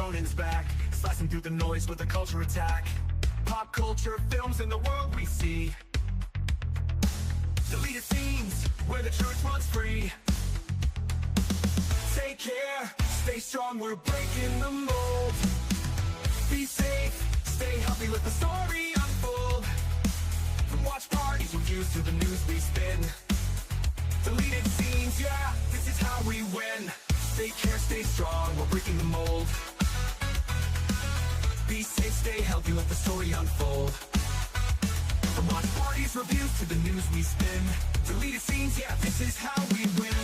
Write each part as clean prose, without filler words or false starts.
Ronan's back, slicing through the noise with a culture attack. Pop culture films in the world we see. Deleted scenes where the truth runs free. Take care, stay strong, we're breaking the mold. Be safe, stay healthy, let the story unfold. From watch parties, reviews to the news we spin. Deleted scenes, yeah, this is how we win. Take care, stay strong, we're breaking the mold. Be safe, stay healthy, let the story unfold. From watch parties, reviews to the news we spin. Deleted scenes, yeah, this is how we win.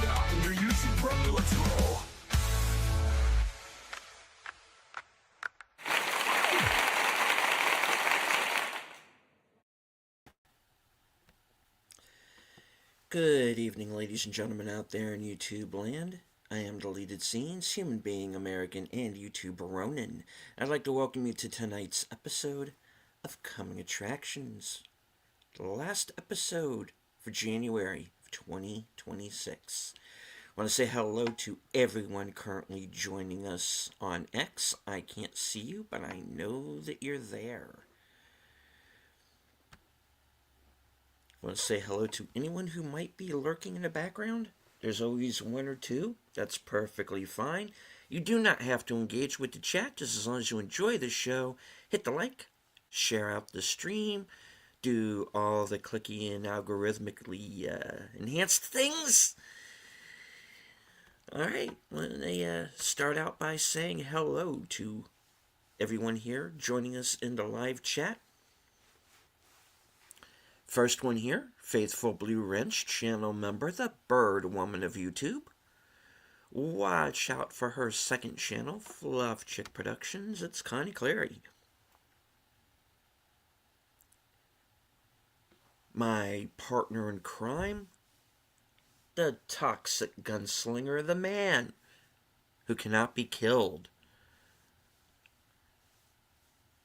Get out on your YouTube, brother, let's roll. Good evening, ladies and gentlemen out there in YouTube land. I am Deleted Scenes, human being, American, and YouTuber Ronan. I'd like to welcome you to tonight's episode of Coming Attractions. The last episode for January of 2026. I want to say hello to everyone currently joining us on X. I can't see you, but I know that you're there. I want to say hello to anyone who might be lurking in the background. There's always one or two. That's perfectly fine. You do not have to engage with the chat, just as long as you enjoy the show. Hit the like, share out the stream, do all the clicky and algorithmically enhanced things. Alright, let me start out by saying hello to everyone here joining us in the live chat. First one here, Faithful Blue Wrench, channel member, the Bird Woman of YouTube. Watch out for her second channel, Fluff Chick Productions. It's Connie Clary. My partner in crime, the toxic gunslinger, the man who cannot be killed.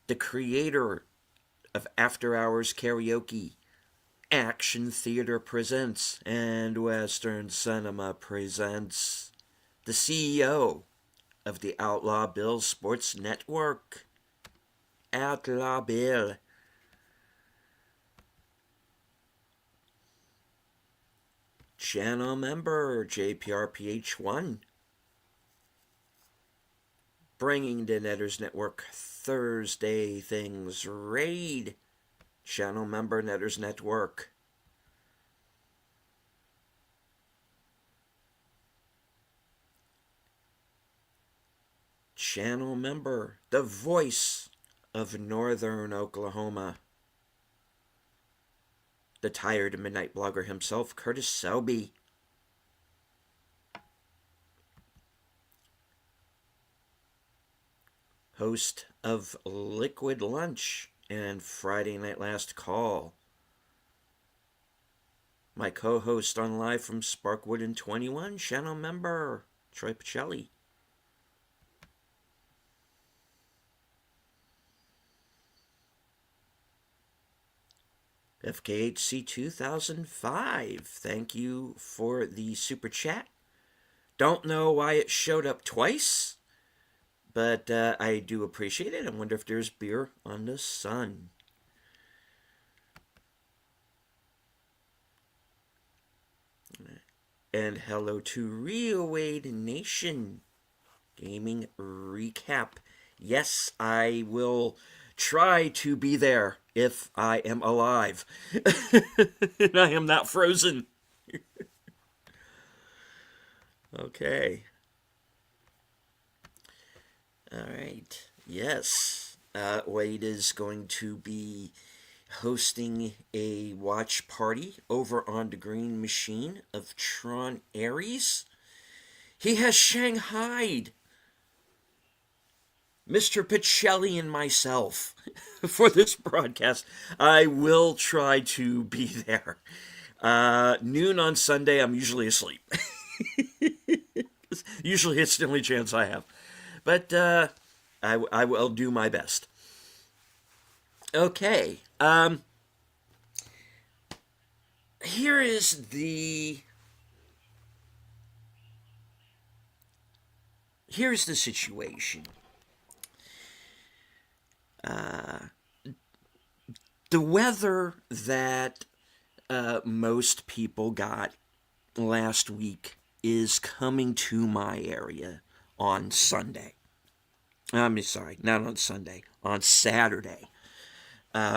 The creator of After Hours Karaoke, Action Theater Presents, and Western Cinema Presents. The CEO of the Outlaw Bill Sports Network, Outlaw Bill. Channel member, JPRPH1. Bringing the Netters Network Thursday Things Raid. Channel member, Netters Network. Channel member, the voice of Northern Oklahoma. The tired midnight blogger himself, Curtis Selby. Host of Liquid Lunch and Friday Night Last Call. My co-host on Live from Sparkwood in 21, channel member, Troy Pacelli. FKHC 2005, thank you for the super chat. Don't know why it showed up twice, but I do appreciate it. I wonder if there's beer on the sun. And hello to Real Wade Nation Gaming Recap. Yes, I will try to be there if I am alive. And I am not frozen. Okay. Alright. Yes. Wade is going to be hosting a watch party over on the Green Machine of Tron Ares. He has shanghaied Mr. Pacelli and myself for this broadcast. I will try to be there. Noon on Sunday, I'm usually asleep. Usually it's the only chance I have. But I will do my best. Okay. here is the here's the situation. The weather that most people got last week is coming to my area on Sunday. I'm sorry, not on Sunday, on Saturday.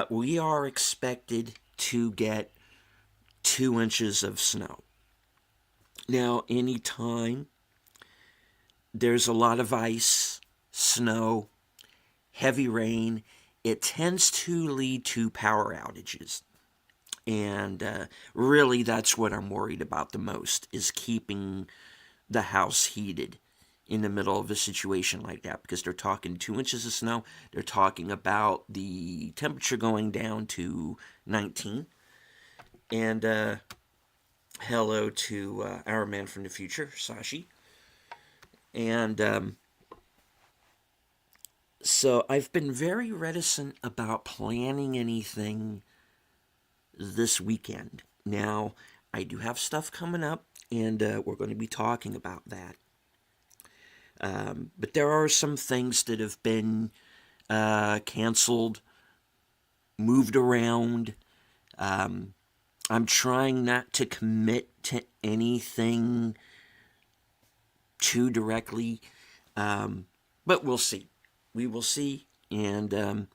We are expected to get 2 inches of snow. Now, anytime there's a lot of ice, snow, heavy rain, it tends to lead to power outages. And really, that's what I'm worried about the most, is keeping the house heated in the middle of a situation like that, because they're talking 2 inches of snow. They're talking about the temperature going down to 19. And hello to our man from the future, Sashi. And so I've been very reticent about planning anything this weekend. Now, I do have stuff coming up, and we're going to be talking about that. But there are some things that have been canceled, moved around. I'm trying not to commit to anything too directly, but we'll see. We will see, and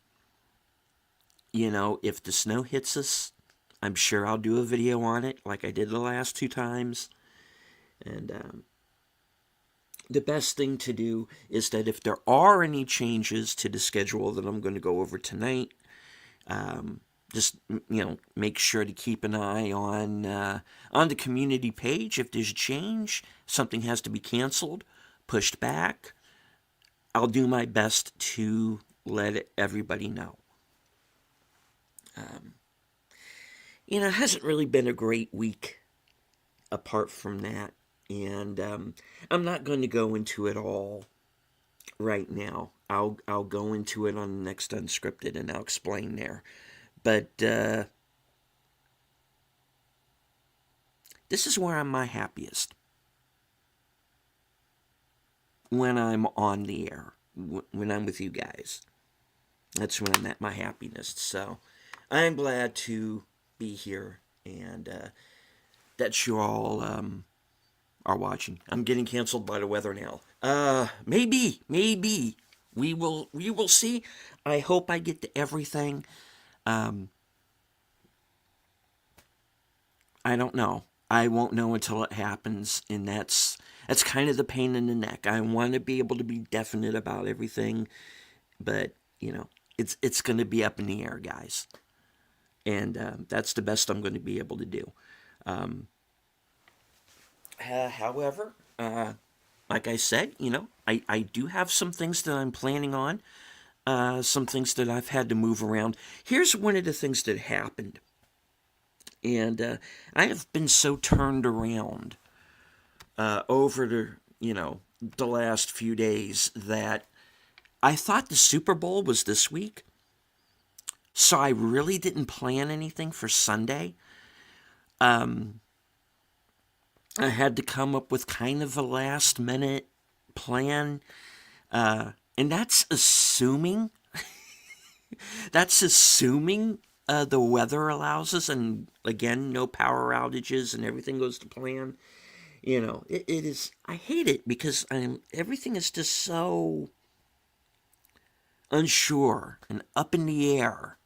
if the snow hits us, I'm sure I'll do a video on it like I did the last 2 times. And the best thing to do is that if there are any changes to the schedule that I'm going to go over tonight, just make sure to keep an eye on the community page. If there's a change, something has to be canceled, pushed back, I'll do my best to let everybody know. It hasn't really been a great week apart from that. And I'm not going to go into it all right now. I'll go into it on the next Unscripted, and I'll explain there. But this is where I'm my happiest. When I'm on the air, when I'm with you guys. That's when I'm at my happiest. So I'm glad to be here, and that you all are watching. I'm getting canceled by the weather now. Maybe we will see. I hope I get to everything. I don't know. I won't know until it happens, and that's kind of the pain in the neck. I want to be able to be definite about everything, but it's going to be up in the air, guys, and that's the best I'm going to be able to do. However, like I said, I do have some things that I'm planning on, some things that I've had to move around. Here's one of the things that happened. And I have been so turned around over the last few days that I thought the Super Bowl was this week. So I really didn't plan anything for Sunday. I had to come up with kind of a last minute plan. And that's assuming the weather allows us, and again, no power outages, and everything goes to plan. It is. I hate it because everything is just so unsure and up in the air.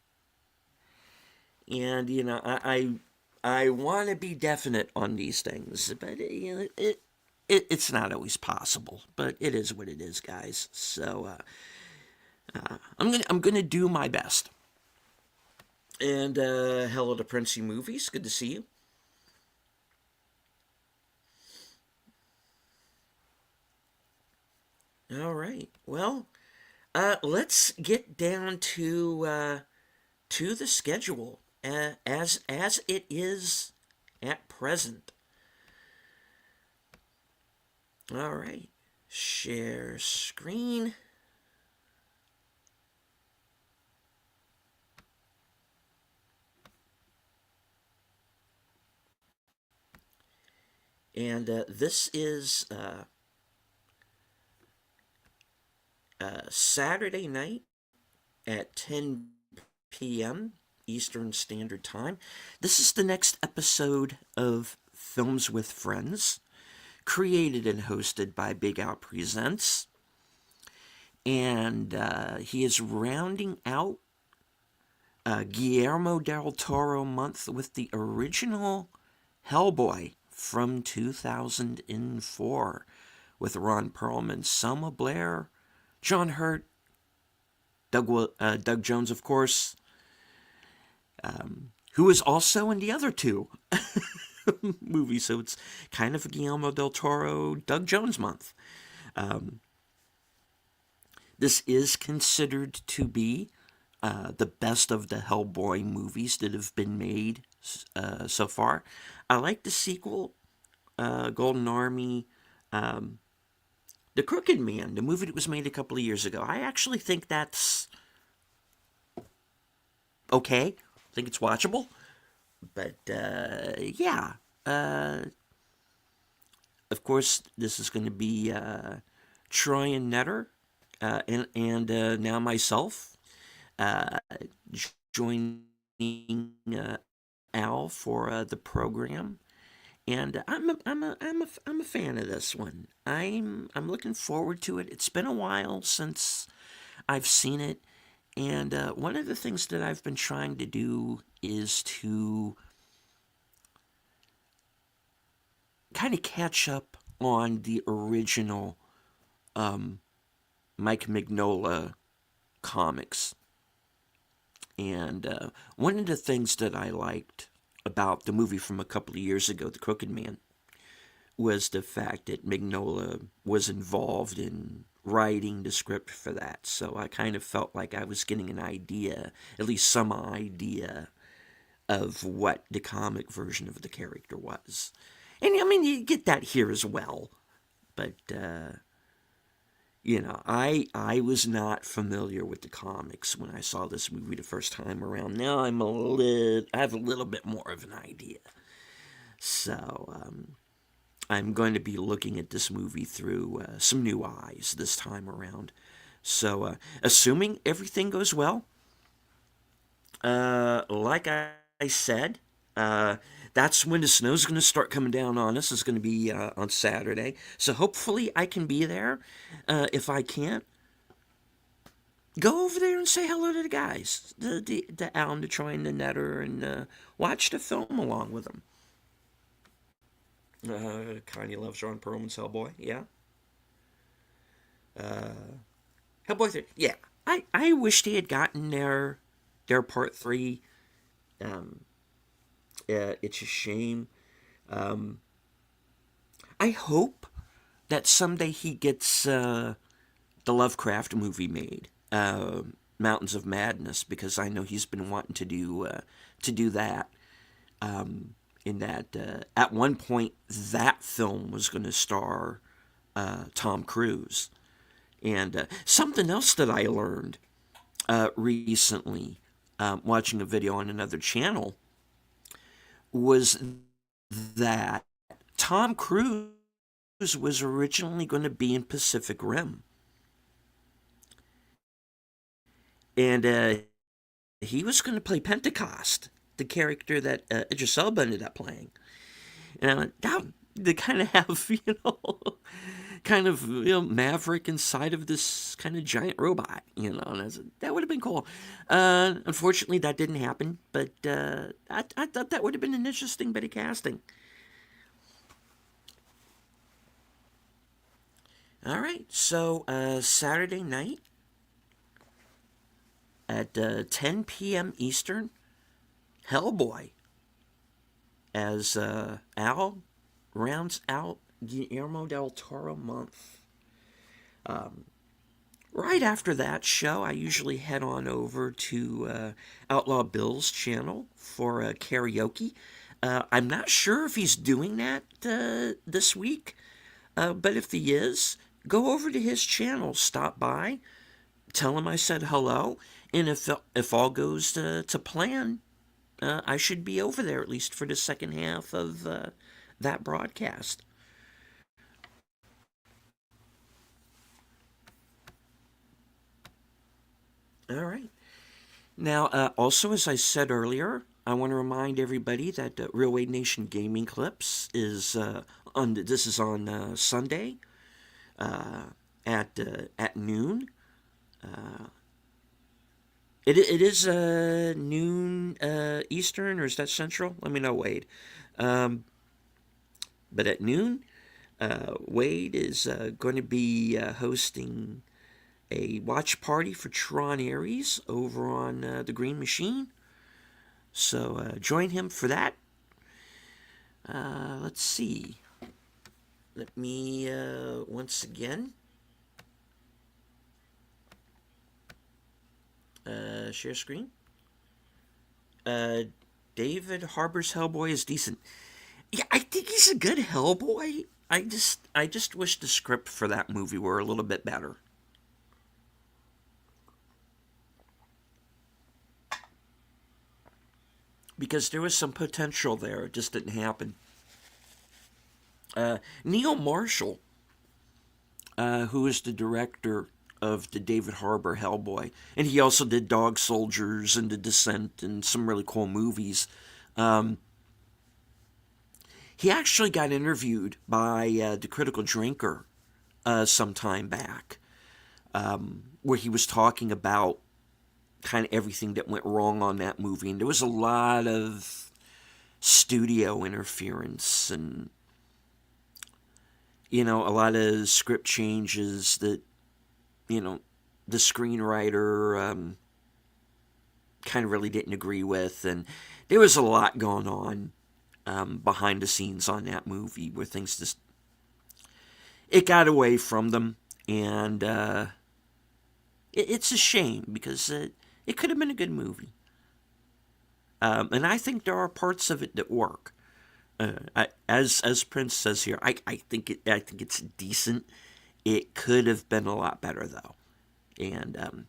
And I want to be definite on these things, but it's not always possible. But it is what it is, guys. So I'm gonna do my best. And hello to Princey Movies. Good to see you. All right. Well, let's get down to the schedule as it is at present. All right. Share screen. And this is Saturday night at 10 p.m. Eastern Standard Time. This is the next episode of Films with Friends, created and hosted by Big Al Presents. And he is rounding out Guillermo del Toro month with the original Hellboy from 2004 with Ron Perlman, Selma Blair, John Hurt, Doug Jones, of course, who is also in the other two movies. So it's kind of a Guillermo del Toro, Doug Jones month. This is considered to be the best of the Hellboy movies that have been made so far. I like the sequel, Golden Army, The Crooked Man, the movie that was made a couple of years ago. I actually think that's okay. I think it's watchable. But, yeah. Of course, this is going to be Troy and Netter, and now myself, joining Al for the program. And I'm a fan of this one. I'm looking forward to it. It's been a while since I've seen it, and one of the things that I've been trying to do is to kind of catch up on the original Mike Mignola comics. And one of the things that I liked about the movie from a couple of years ago, The Crooked Man, was the fact that Mignola was involved in writing the script for that. So I kind of felt like I was getting an idea, at least some idea, of what the comic version of the character was. And I mean, you get that here as well. But, I was not familiar with the comics when I saw this movie the first time around. Now I have a little bit more of an idea. So, I'm going to be looking at this movie through some new eyes this time around. So, assuming everything goes well, like I said, that's when the snow's going to start coming down on us. It's going to be on Saturday. So hopefully I can be there. If I can't, go over there and say hello to the guys. The Alan, the Troy, and the Netter, and watch the film along with them. Kanye loves Ron Perlman's Hellboy. Yeah. Hellboy 3. Yeah. I wish they had gotten their part 3. It's a shame. I hope that someday he gets the Lovecraft movie made, Mountains of Madness, because I know he's been wanting to do that. In that, at one point, that film was going to star Tom Cruise. And something else that I learned recently, watching a video on another channel, was that Tom Cruise was originally going to be in Pacific Rim. And he was going to play Pentecost, the character that Idris Elba ended up playing. And they kind of have, Maverick inside of this kind of giant robot, and that would have been cool. Unfortunately, that didn't happen, but I thought that would have been an interesting bit of casting. All right, so Saturday night at 10 p.m. Eastern, Hellboy, as Al rounds out Guillermo del Toro month. Right after that show, I usually head on over to Outlaw Bill's channel for karaoke. I'm not sure if he's doing that this week, but if he is, go over to his channel, stop by, tell him I said hello, and if all goes to plan, I should be over there at least for the second half of that broadcast. All right. Now, also, as I said earlier, I want to remind everybody that Real Wade Nation Gaming Clips is on. This is on Sunday at noon. It is noon Eastern, or is that Central? Let me know, Wade. But at noon, Wade is going to be hosting a watch party for Tron Ares over on the Green Machine. So join him for that. Let's see. Let me once again share screen. David Harbour's Hellboy is decent. Yeah, I think he's a good Hellboy. I just wish the script for that movie were a little bit better. Because there was some potential there, it just didn't happen. Neil Marshall, who is the director of the David Harbour Hellboy, and he also did Dog Soldiers and The Descent and some really cool movies. He actually got interviewed by The Critical Drinker some time back, where he was talking about kind of everything that went wrong on that movie. And there was a lot of studio interference and, a lot of script changes that, the screenwriter kind of really didn't agree with. And there was a lot going on behind the scenes on that movie where things just, it got away from them. And it's a shame because it could have been a good movie. And I think there are parts of it that work. As Prince says here, I think it's decent. It could have been a lot better though, and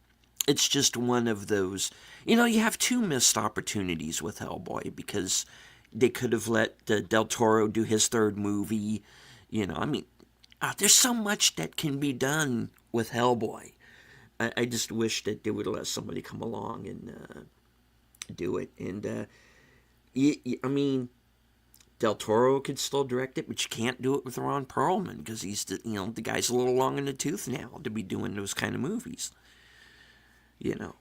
it's just one of those. You have two missed opportunities with Hellboy because they could have let Del Toro do his third movie. There's so much that can be done with Hellboy. I just wish that they would let somebody come along and do it. And Del Toro could still direct it, but you can't do it with Ron Perlman because he's the guy's a little long in the tooth now to be doing those kind of movies. You'd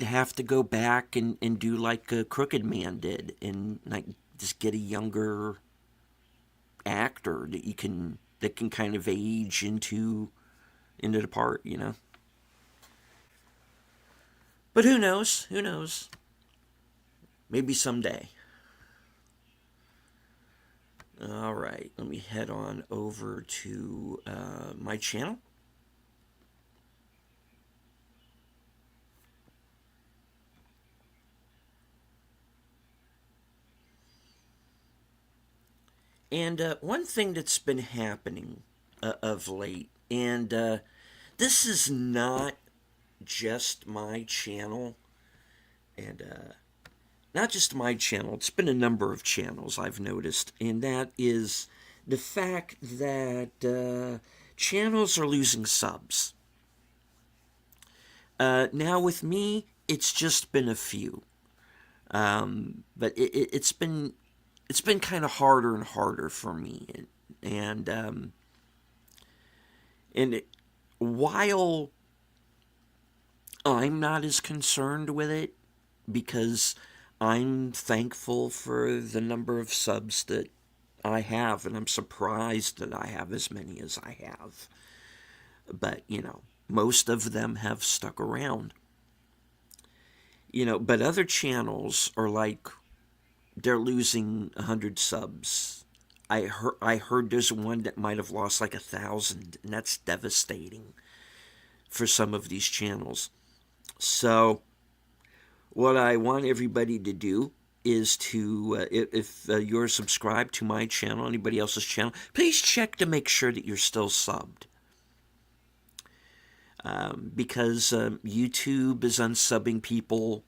have to go back and do like Crooked Man did, and like just get a younger actor that can kind of age into the part. But who knows? Who knows? Maybe someday. All right, let me head on over to my channel. And one thing that's been happening of late, and this is not just my channel, and not just my channel, it's been a number of channels I've noticed, and that is the fact that channels are losing subs. Now with me, it's just been a few, but it's been kind of harder and harder for me, and while I'm not as concerned with it because I'm thankful for the number of subs that I have, and I'm surprised that I have as many as I have. But, most of them have stuck around. But other channels are like, they're losing 100 subs. I heard there's one that might have lost like 1,000, and that's devastating for some of these channels. So what I want everybody to do is to, if you're subscribed to my channel, anybody else's channel, please check to make sure that you're still subbed. Because YouTube is unsubbing people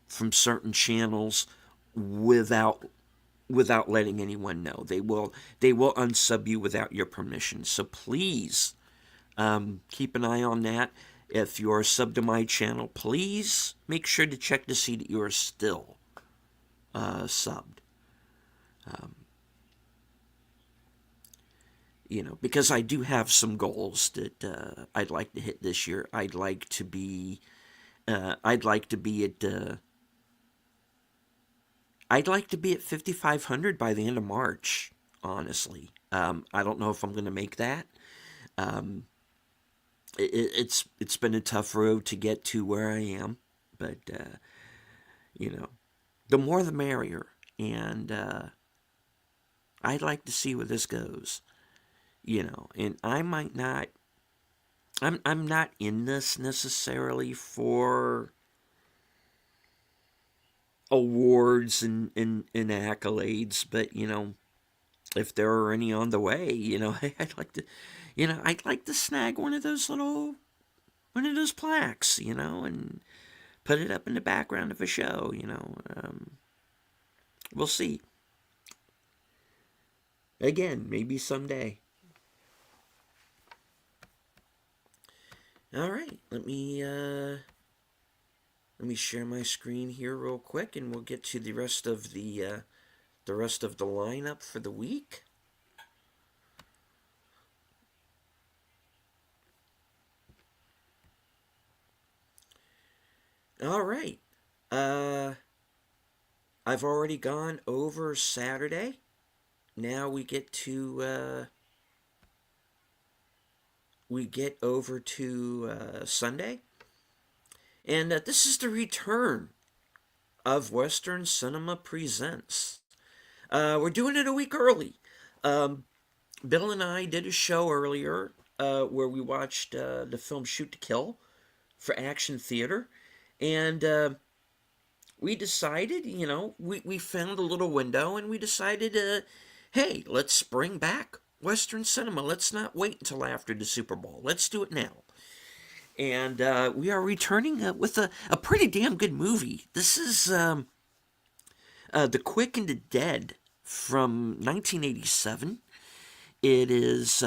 from certain channels without letting anyone know. They will unsub you without your permission. So please Keep an eye on that. If you're subbed to my channel, please make sure to check to see that you are still subbed. Because I do have some goals that I'd like to hit this year. I'd like to be at 5,500 by the end of March. Honestly, I don't know if I'm going to make that. It's been a tough road to get to where I am, but the more the merrier, and I'd like to see where this goes. And I might not. I'm not in this necessarily for awards and accolades, but if there are any on the way, I'd like to snag one of those plaques, and put it up in the background of a show, we'll see. Again, maybe someday. All right, let me share my screen here real quick, and we'll get to the rest of the lineup for the week. All right, I've already gone over Saturday. Now we get over to Sunday. And this is the return of Western Cinema Presents. We're doing it a week early. Bill and I did a show earlier where we watched the film Shoot to Kill for Action Theater. And we decided, we found a little window and we decided, hey, let's bring back Western cinema. Let's not wait until after the Super Bowl. Let's do it now. And we are returning with a pretty damn good movie. This is The Quick and the Dead from 1987. It is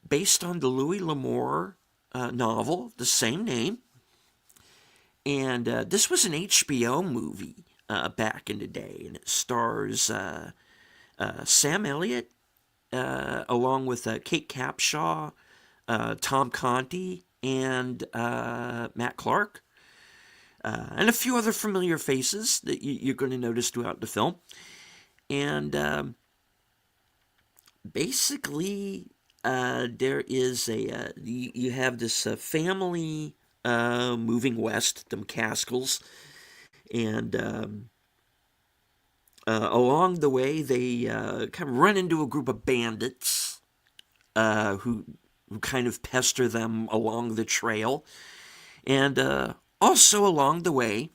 based on the Louis L'Amour novel, the same name. And this was an HBO movie back in the day, and it stars Sam Elliott along with Kate Capshaw, Tom Conti, and Matt Clark, and a few other familiar faces that you're going to notice throughout the film. And basically, there is you have this family moving west, the McCaskills, and along the way they kind of run into a group of bandits who kind of pester them along the trail, and also along the way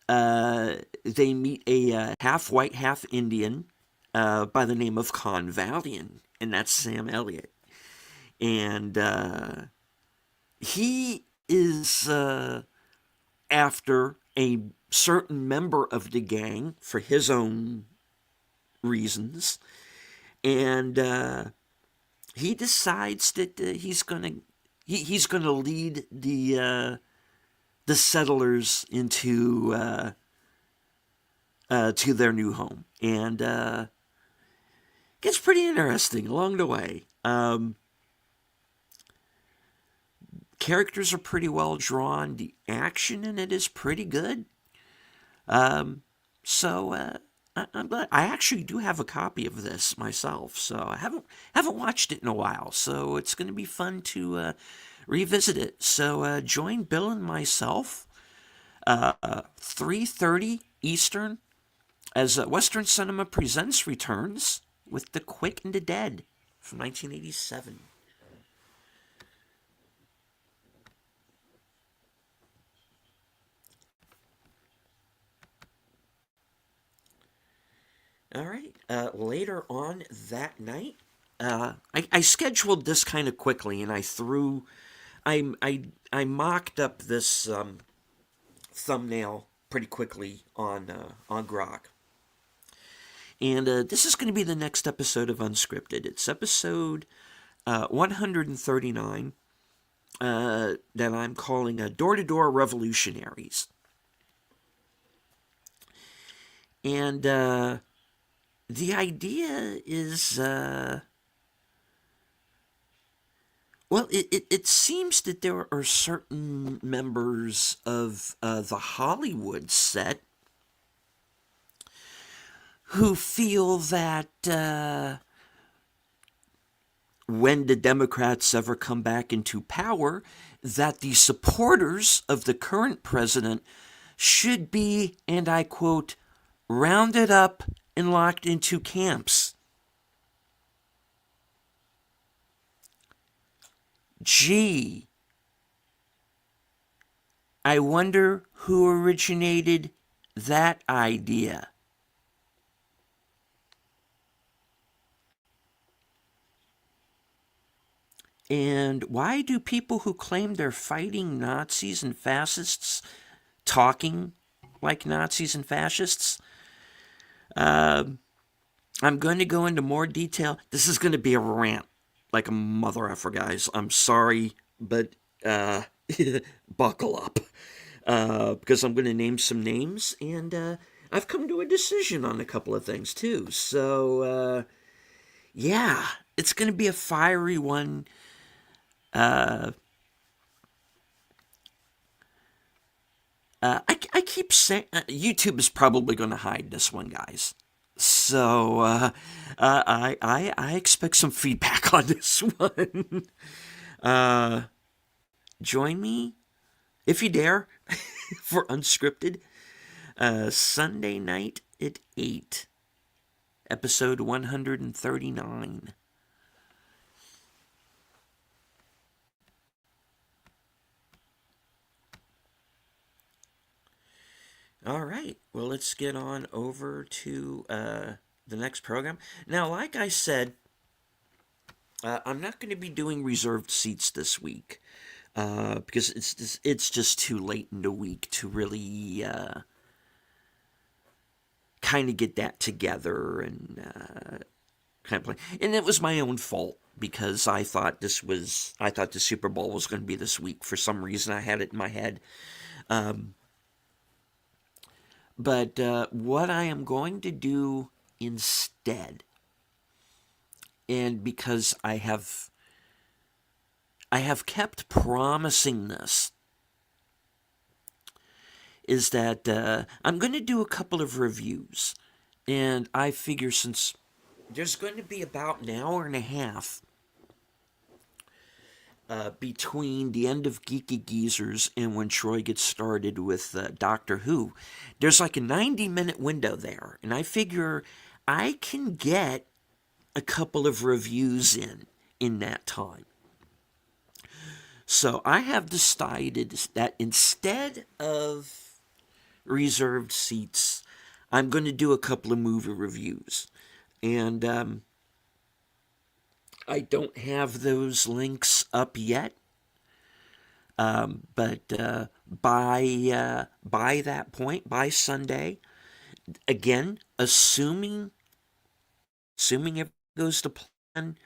they meet a half white, half Indian by the name of Con Valiant, and that's Sam Elliott. And he is after a certain member of the gang for his own reasons, and he decides that he's gonna lead the settlers into to their new home, and gets pretty interesting along the way. Characters are pretty well drawn. The action in it is pretty good. So I'm glad. I actually do have a copy of this myself, so I haven't watched it in a while. So it's going to be fun to revisit it. So join Bill and myself 3:30 Eastern as Western Cinema Presents returns with The Quick and the Dead from 1987. All right. Later on that night, I scheduled this kind of quickly, and I mocked up this thumbnail pretty quickly on Grok. And this is going to be the next episode of Unscripted. It's episode 139 that I'm calling Door-to-Door Revolutionaries. And the idea is, it seems that there are certain members of the Hollywood set who feel that when the Democrats ever come back into power, that the supporters of the current president should be, and I quote, rounded up and locked into camps. Gee, I wonder who originated that idea. And why do people who claim they're fighting Nazis and fascists talking like Nazis and fascists? I'm going to go into more detail. This is going to be a rant like a mother effer, guys. I'm sorry, but buckle up. Because I'm going to name some names, and I've come to a decision on a couple of things, too. So, yeah, it's going to be a fiery one. I keep saying YouTube is probably going to hide this one, guys. So I expect some feedback on this one. Join me if you dare for Unscripted Sunday night at 8, episode 139. All right, well, let's get on over to the next program. Now, like I said, I'm not going to be doing reserved seats this week because it's just too late in the week to really kind of get that together and kind of play. And it was my own fault because I thought the Super Bowl was going to be this week. For some reason, I had it in my head. But what I am going to do instead, and because I have kept promising this, is that I'm going to do a couple of reviews. And I figure since there's going to be about an hour and a half between the end of Geeky Geezers and when Troy gets started with Doctor Who, there's like a 90-minute window there. And I figure I can get a couple of reviews in that time. So I have decided that instead of reserved seats, I'm going to do a couple of movie reviews. And I don't have those links up yet. But by that point, by Sunday, again, assuming it goes to plan,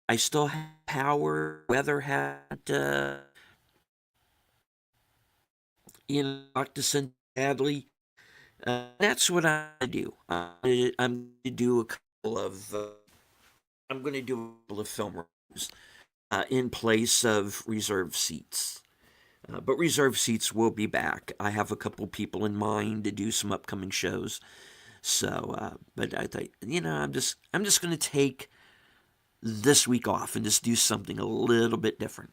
I still have power. Weather had, knocked us in badly. That's what I do. I'm going to do a couple of. I'm going to do a couple of film reviews in place of reserved seats. But reserved seats will be back. I have a couple people in mind to do some upcoming shows. So, but I thought, I'm just going to take this week off and just do something a little bit different.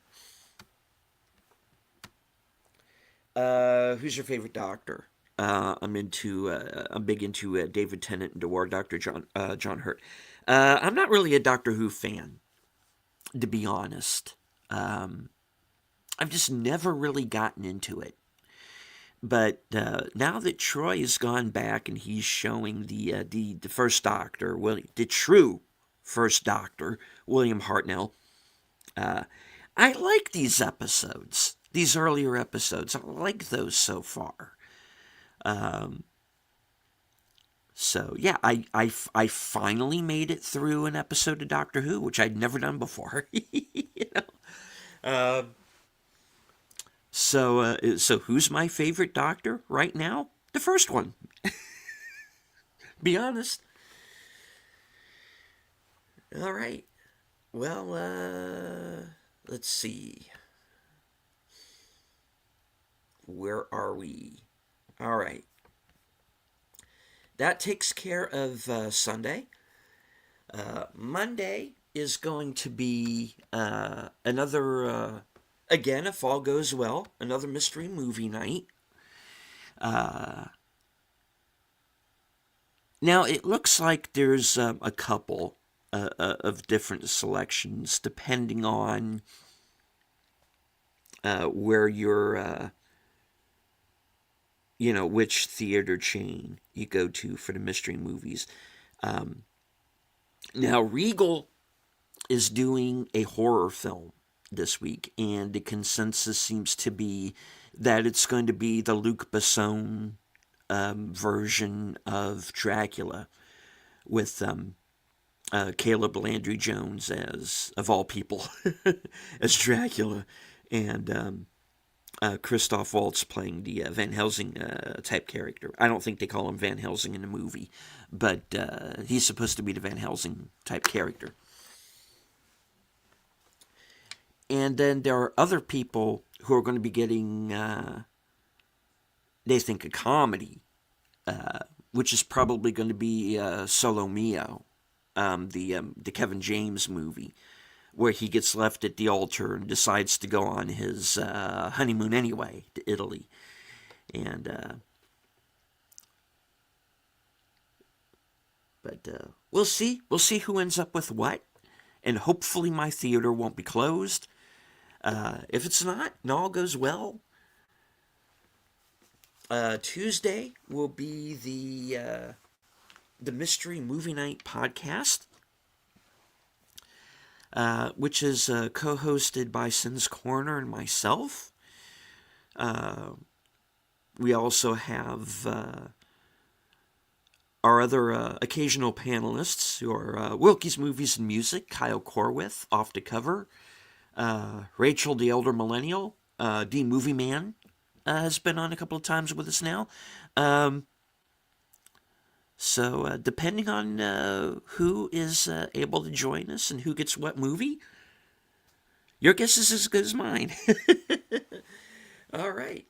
Who's your favorite Doctor? I'm big into David Tennant and War Doctor John Hurt. I'm not really a Doctor Who fan, to be honest. I've just never really gotten into it. But now that Troy has gone back and he's showing the first Doctor, the true first Doctor, William Hartnell, I like these episodes, these earlier episodes. I like those so far. So yeah, I finally made it through an episode of Doctor Who, which I'd never done before. You know. So who's my favorite Doctor right now? The first one. Be honest. All right. Well, let's see. Where are we? All right. That takes care of Sunday. Monday is going to be another, again, if all goes well, another mystery movie night. Now, it looks like there's a couple of different selections depending on where you're, which theater chain you go to for the mystery movies. Now, Regal is doing a horror film this week, and the consensus seems to be that it's going to be the Luc Besson version of Dracula with Caleb Landry Jones as, of all people, as Dracula, and Christoph Waltz playing the Van Helsing type character. I don't think they call him Van Helsing in the movie, but he's supposed to be the Van Helsing type character. And then there are other people who are going to be getting, they think, a comedy, which is probably going to be Solo Mio, the Kevin James movie, where he gets left at the altar and decides to go on his honeymoon anyway to Italy. And but we'll see. We'll see who ends up with what, and hopefully my theater won't be closed. If it's not, and all goes well, Tuesday will be the Mystery Movie Night podcast, which is co-hosted by Sins Corner and myself. We also have our other occasional panelists, who are Wilkie's Movies and Music, Kyle Corwith, Off the Cover, Rachel the Elder Millennial, D Movie Man, has been on a couple of times with us now. So depending on who is able to join us and who gets what movie, your guess is as good as mine. All right.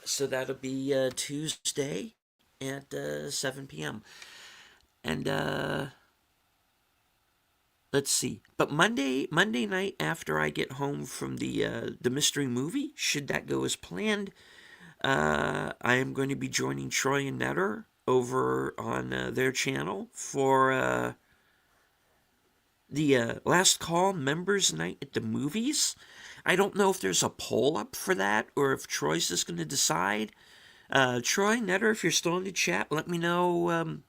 So that'll be Tuesday at 7 p.m. And let's see. But Monday night after I get home from the mystery movie, should that go as planned, I am going to be joining Troy and Netter over on their channel for the Last Call Members Night at the Movies. I don't know if there's a poll up for that or if Troy's just going to decide. Troy, Netter, if you're still in the chat, let me know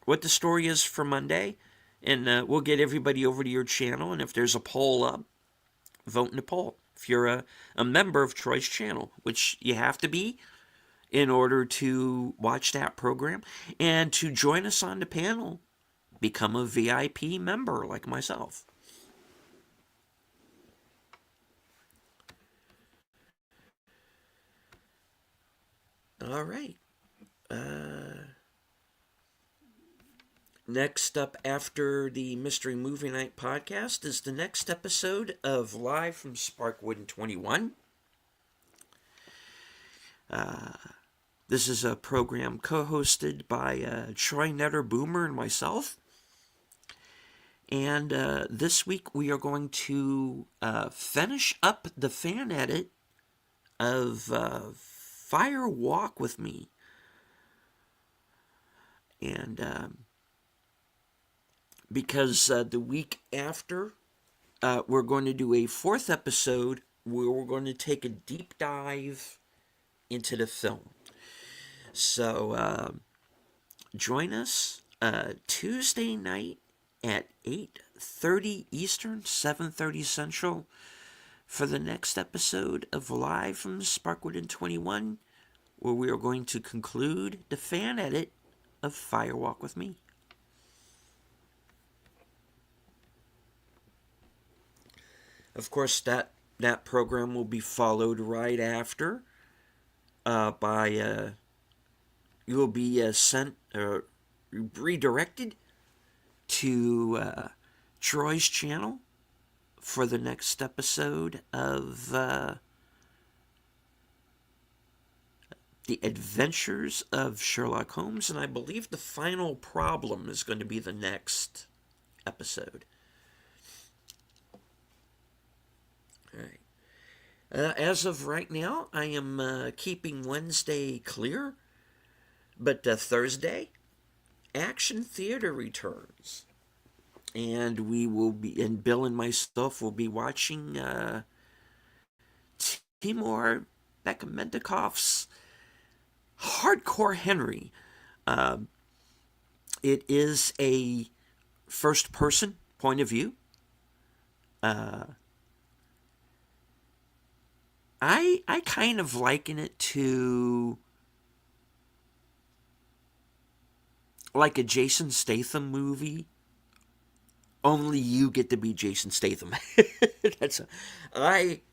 what the story is for Monday, and we'll get everybody over to your channel, and if there's a poll up, vote in the poll. If you're a member of Troy's channel, which you have to be in order to watch that program, and to join us on the panel, become a VIP member like myself. All right. Next up after the Mystery Movie Night podcast is the next episode of Live from Sparkwood 21. This is a program co-hosted by Troy Netter Boomer and myself. And this week we are going to finish up the fan edit of Fire Walk with Me. And because the week after, we're going to do a fourth episode where we're going to take a deep dive into the film. So join us Tuesday night at 8:30 Eastern, 7:30 Central for the next episode of Live from Sparkwood 21, where we are going to conclude the fan edit of Firewalk with Me. Of course, that program will be followed right after by you will be sent redirected to Troy's channel for the next episode of The Adventures of Sherlock Holmes, and I believe The Final Problem is going to be the next episode. All right. As of right now, I am keeping Wednesday clear, but Thursday, Action Theater returns. And we will be, and Bill and myself will be watching Timur Bekmambetoff's Hardcore Henry. It is a first person point of view. I kind of liken it to like a Jason Statham movie. Only you get to be Jason Statham.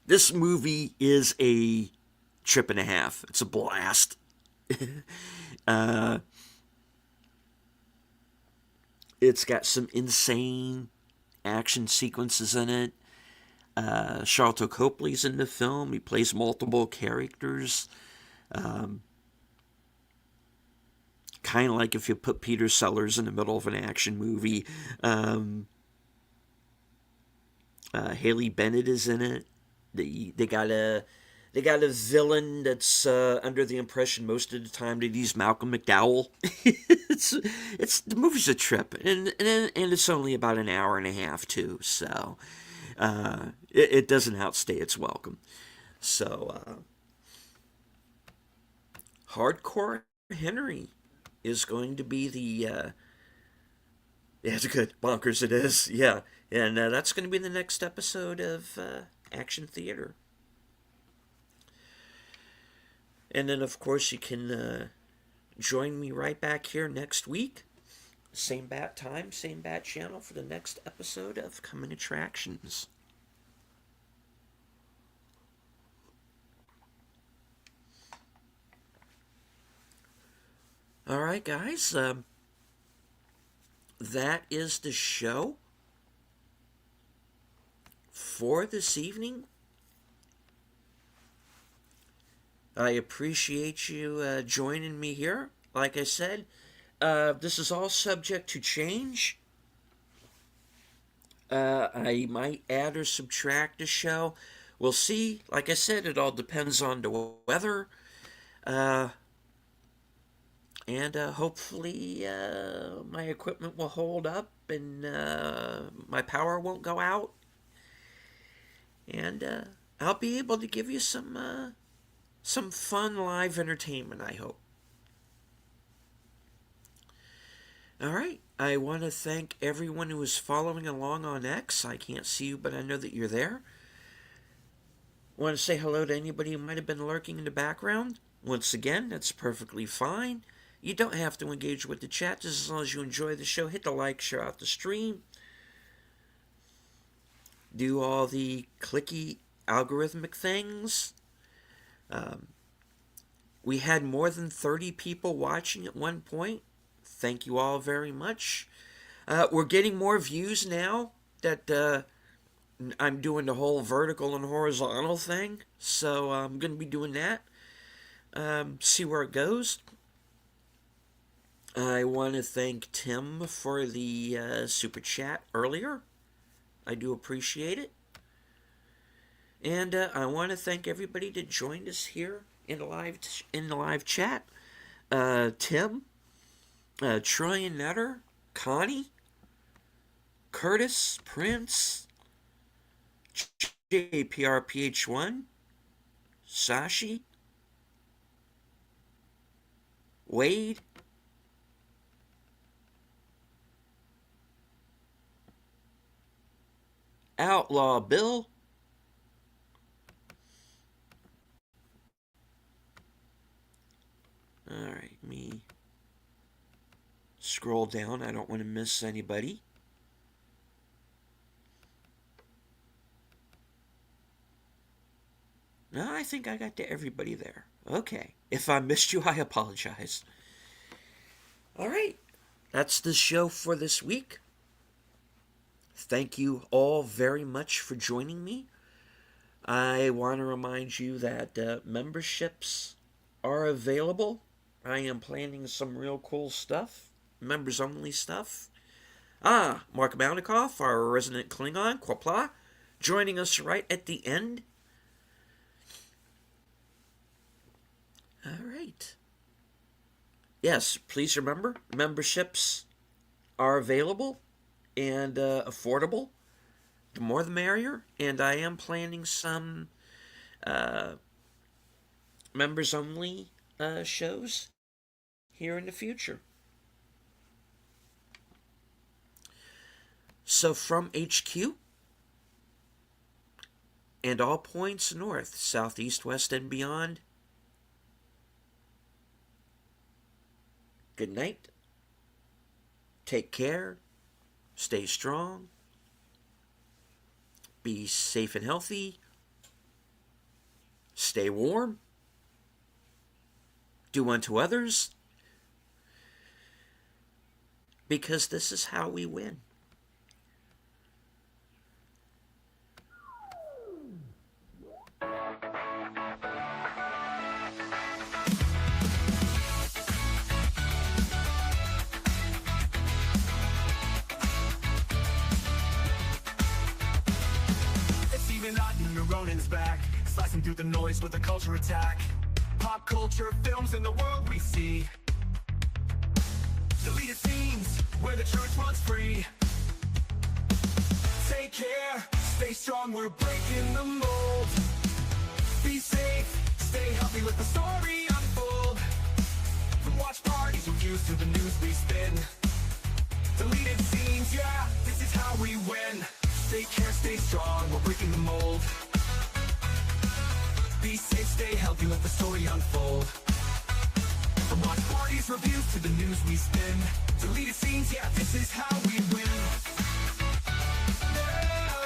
This movie is a trip and a half. It's a blast. It's got some insane action sequences in it. Sharlto Copley's in the film. He plays multiple characters. Kind of like if you put Peter Sellers in the middle of an action movie. Haley Bennett is in it. They got a villain that's under the impression most of the time that he's Malcolm McDowell. it's the movie's a trip, and it's only about an hour and a half too. So it doesn't outstay its welcome. So Hardcore Henry is going to be the yeah, it's good. Bonkers it is. Yeah. And that's going to be the next episode of Action Theater. And then, of course, you can join me right back here next week. Same bat time, same bat channel for the next episode of Coming Attractions. All right, guys. That is the show for this evening. I appreciate you joining me here. Like I said, this is all subject to change. I might add or subtract a show. We'll see. Like I said, it all depends on the weather. And hopefully my equipment will hold up and my power won't go out. And I'll be able to give you some fun live entertainment, I hope. All right. I want to thank everyone who is following along on X. I can't see you, but I know that you're there. I want to say hello to anybody who might have been lurking in the background. Once again, that's perfectly fine. You don't have to engage with the chat, just as long as you enjoy the show. Hit the like, share out the stream. Do all the clicky algorithmic things. We had more than 30 people watching at one point. Thank you all very much. We're getting more views now that I'm doing the whole vertical and horizontal thing. So I'm going to be doing that. See where it goes. I want to thank Tim for the super chat earlier. I do appreciate it. And I want to thank everybody that joined us here in the live chat. Tim, Troy and Nutter, Connie, Curtis, Prince, JPRPH1, Sashi, Wade, Outlaw Bill, scroll down. I don't want to miss anybody. No, I think I got to everybody there. Okay. If I missed you, I apologize. All right. That's the show for this week. Thank you all very much for joining me. I want to remind you that memberships are available. I am planning some real cool stuff. Members only stuff. Mark Mounikoff, our resident Klingon, Quapla, joining us right at the end. All right. Yes, please remember, memberships are available and affordable. The more the merrier. And I am planning some members only shows here in the future. So from HQ and all points north, south, east, west, and beyond, good night. Take care. Stay strong. Be safe and healthy. Stay warm. Do unto others. Because this is how we win. Ronin's back, slicing through the noise with a culture attack. Pop culture films in the world we see. Deleted scenes where the truth runs free. Take care, stay strong, we're breaking the mold. Be safe, stay healthy, let the story unfold. From watch parties, reviews to the news we spin. Deleted scenes, yeah, this is how we win. Take care, stay strong, we're breaking the mold. Be safe, stay healthy, let the story unfold. From watch parties, reviews to the news we spin. Deleted scenes, yeah, this is how we win. Yeah.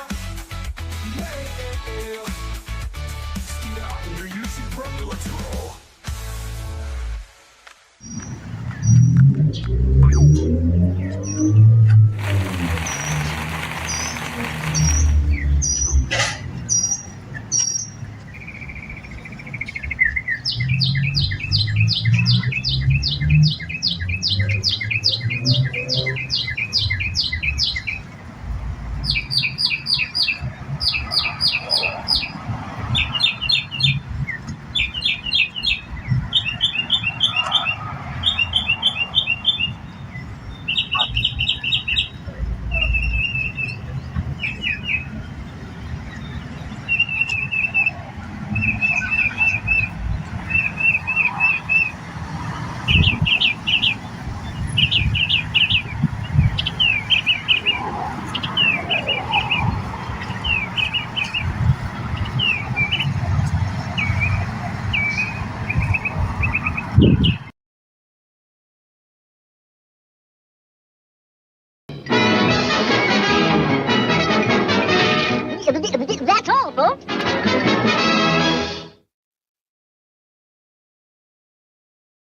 Steam it out in your YouTube program, let's roll. That's all, folks.